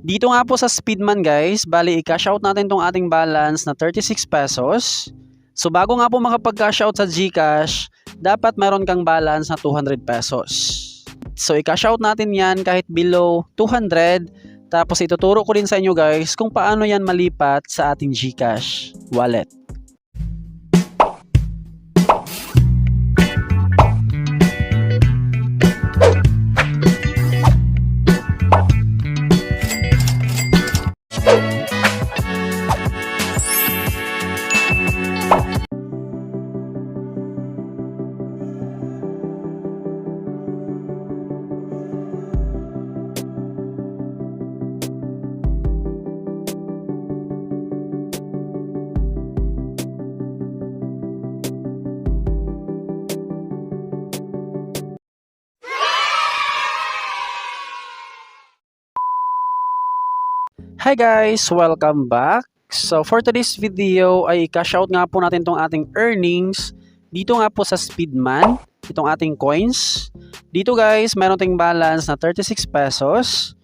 Dito nga po sa Speedman guys, bali i-cash out natin tong ating balance na 36 pesos. So bago nga po makapag-cash out sa GCash, dapat meron kang balance na 200 pesos. So i-cash out natin yan kahit below 200. Tapos ituturo ko din sa inyo guys kung paano yan malipat sa ating GCash wallet. Hi guys! Welcome back! So for today's video ay cash out nga po natin itong ating earnings dito nga po sa Speedman, itong ating coins. Dito guys, meron tayong balance na 36 pesos.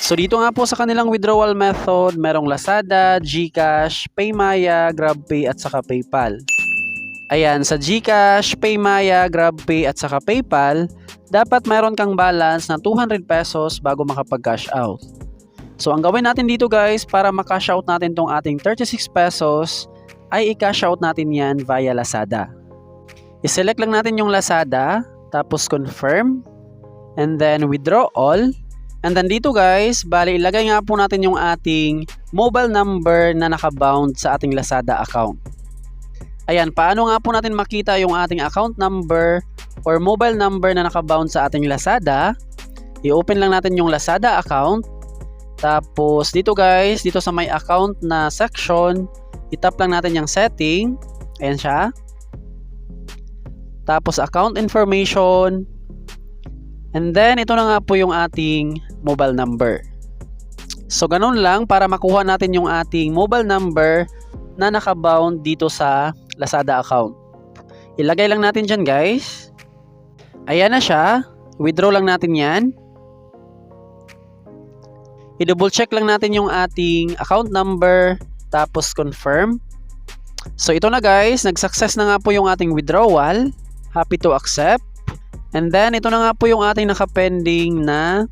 So dito nga po sa kanilang withdrawal method, merong Lazada, GCash, PayMaya, GrabPay at saka PayPal. Ayan, sa GCash, PayMaya, GrabPay at saka PayPal, dapat meron kang balance na 200 pesos bago makapag-cash out. So ang gawin natin dito guys para ma-cash out natin tong ating 36 pesos ay i-cash out natin yan via Lazada. I-select lang natin yung Lazada, tapos confirm, and then withdraw all. And then dito guys, bali ilagay nga po natin yung ating mobile number na nakabound sa ating Lazada account. Ayan, paano nga po natin makita yung ating account number or mobile number na nakabound sa ating Lazada? I-open lang natin yung Lazada account. Tapos dito guys, dito sa my account na section, itap lang natin yung setting. Ayan siya. Tapos account information. And then ito na nga po yung ating mobile number. So ganun lang para makuha natin yung ating mobile number na nakabound dito sa Lazada account. Ilagay lang natin dyan guys. Ayan na siya. Withdraw lang natin yan. I-double check lang natin yung ating account number, tapos confirm. So ito na guys, nag-success na nga po yung ating withdrawal. Happy to accept. And then ito na nga po yung ating nakapending na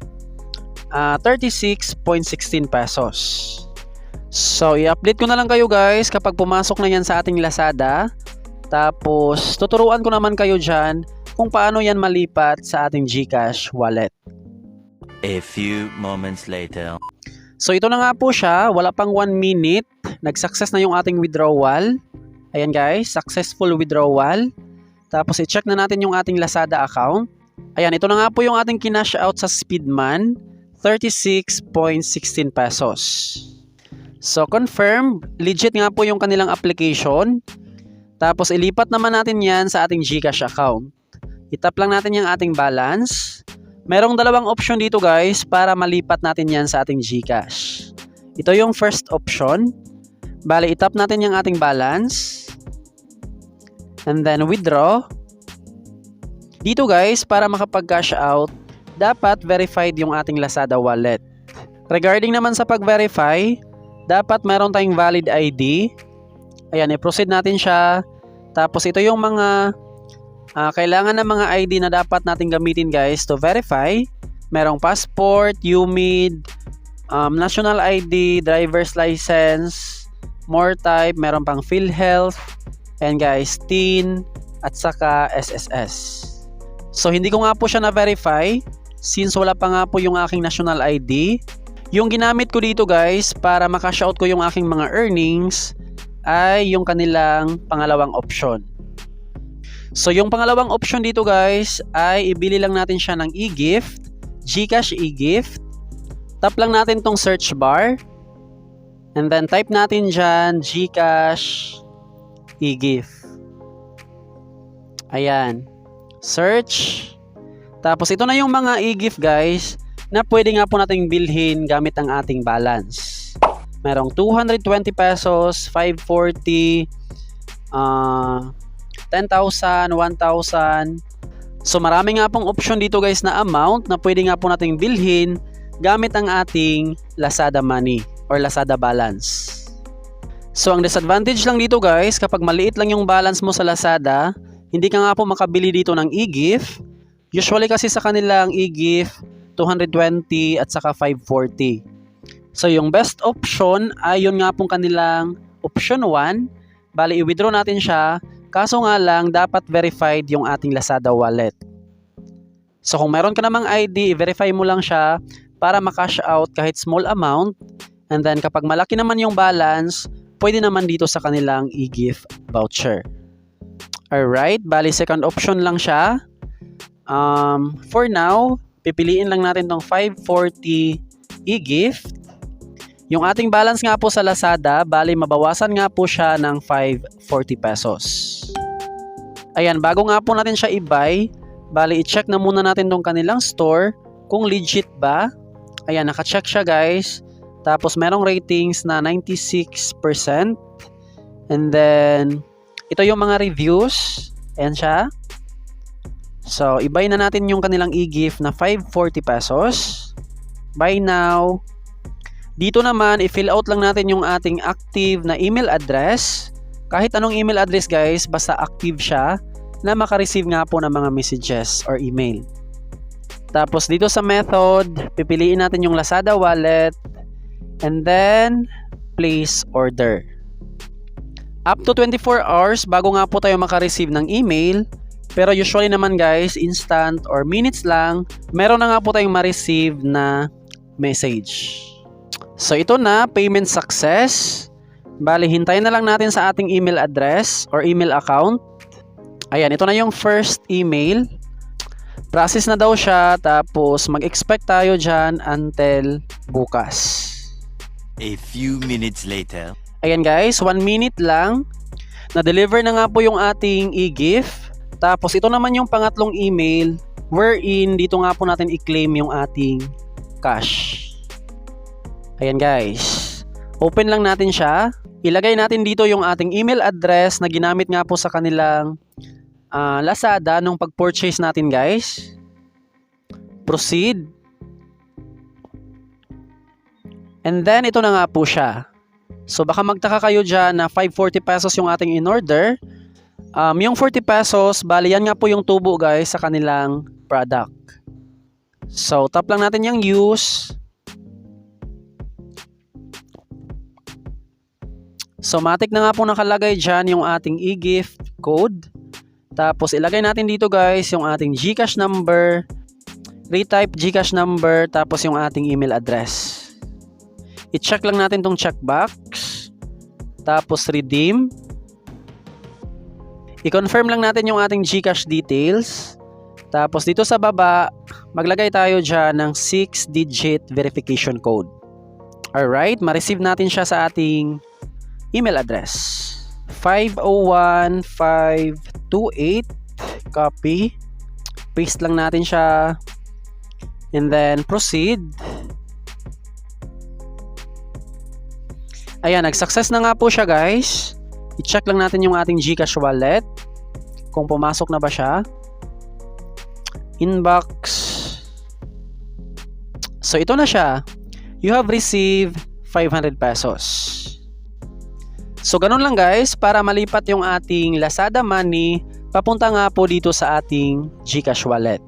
36.16 pesos. So i-update ko na lang kayo guys kapag pumasok na yan sa ating Lazada. Tapos tuturuan ko naman kayo dyan kung paano yan malipat sa ating GCash wallet. A few moments later. So ito na nga po siya, wala pang 1 minute, nag-success na yung ating withdrawal. Ayan guys, successful withdrawal. Tapos i-check na natin yung ating Lazada account. Ayan, ito na nga po yung ating kinash out sa Speedman, 36.16 pesos. So confirm, legit nga po yung kanilang application. Tapos ilipat naman natin yan sa ating GCash account. Itap lang natin yung ating balance. Merong dalawang option dito guys para malipat natin yan sa ating GCash. Ito yung first option. Bali, itap natin yung ating balance. And then withdraw. Dito guys, para makapag-cash out, dapat verified yung ating Lazada wallet. Regarding naman sa pag-verify, dapat meron tayong valid ID. Ayan, i-proceed natin siya. Tapos ito yung mga kailangan ng mga ID na dapat natin gamitin guys to verify. Merong passport, UMID, national ID, driver's license, more type, meron pang PhilHealth, and guys, TIN, at saka SSS. So hindi ko nga po siya na-verify since wala pa nga po yung aking national ID. Yung ginamit ko dito guys para makash out ko yung aking mga earnings ay yung kanilang pangalawang option. So yung pangalawang option dito guys ay ibili lang natin siya ng e-gift, GCash e-gift. Tap lang natin tong search bar. And then type natin dyan GCash e-gift. Ayan. Search. Tapos ito na yung mga e-gift guys na pwede nga po nating bilhin gamit ang ating balance. Merong 220 pesos, 540, 10,000, 1,000. So marami nga pong option dito guys na amount na pwede nga po nating bilhin gamit ang ating Lazada Money or Lazada Balance. So ang disadvantage lang dito guys, kapag maliit lang yung balance mo sa Lazada, hindi ka nga po makabili dito ng e-gift. Usually kasi sa kanilang e-gift, 220 at saka 540. So yung best option ay yun nga pong kanilang option 1. Bali i-withdraw natin siya, kaso nga lang dapat verified yung ating Lazada wallet. So kung meron ka namang ID, i-verify mo lang siya para makash out kahit small amount. And then kapag malaki naman yung balance, pwede naman dito sa kanilang e-gift voucher. Alright, bali second option lang siya. For now, pipiliin lang natin tong 540 e-gift. Yung ating balance nga po sa Lazada, bali mabawasan nga po siya ng 540 pesos. Ayan, bago nga po natin siya i-buy, bali i-check na muna natin tong kanilang store kung legit ba. Ayan, naka-check siya guys. Tapos merong ratings na 96%. And then, ito yung mga reviews. Ayan siya. So, i-buy na natin yung kanilang e-gift na 540 pesos. Buy now. Dito naman, i-fill out lang natin yung ating active na email address. Kahit anong email address guys, basta active siya na makareceive nga po ng mga messages or email. Tapos dito sa method, pipiliin natin yung Lazada wallet. And then, place order. Up to 24 hours bago nga po tayo makareceive ng email. Pero usually naman guys, instant or minutes lang, meron na nga po tayong ma-receive na message. So ito na, payment success. Bali, hintayin na lang natin sa ating email address or email account. Ayan, ito na yung first email. Process na daw siya, tapos mag-expect tayo dyan until bukas. A few minutes later. Ayan guys, 1 minute lang. Na-deliver na nga po yung ating e-gift. Tapos ito naman yung pangatlong email wherein dito nga po natin i-claim yung ating cash. Ayan guys. Open lang natin siya. Ilagay natin dito yung ating email address na ginamit nga po sa kanilang Lazada nung pag-purchase natin guys. Proceed. And then, ito na nga po siya. So, baka magtaka kayo dyan na 540 pesos yung ating in-order. Yung 40 pesos, bali yan nga po yung tubo guys sa kanilang product. So, tap lang natin yung use. So, matik na nga po nakalagay dyan yung ating e-gift code. Tapos, ilagay natin dito guys yung ating GCash number. Retype GCash number. Tapos, yung ating email address. I-check lang natin tong checkbox. Tapos redeem. I-confirm lang natin yung ating GCash details. Tapos dito sa baba, maglagay tayo dyan ng 6-digit verification code. Alright, ma-receive natin siya sa ating email address. 501528. Copy. Paste lang natin siya. And then proceed. Ayan, nag-success na nga po siya guys. I-check lang natin yung ating GCash wallet. Kung pumasok na ba siya. Inbox. So ito na siya. You have received 500 pesos. So ganun lang guys, para malipat yung ating Lazada Money, papunta nga po dito sa ating GCash wallet.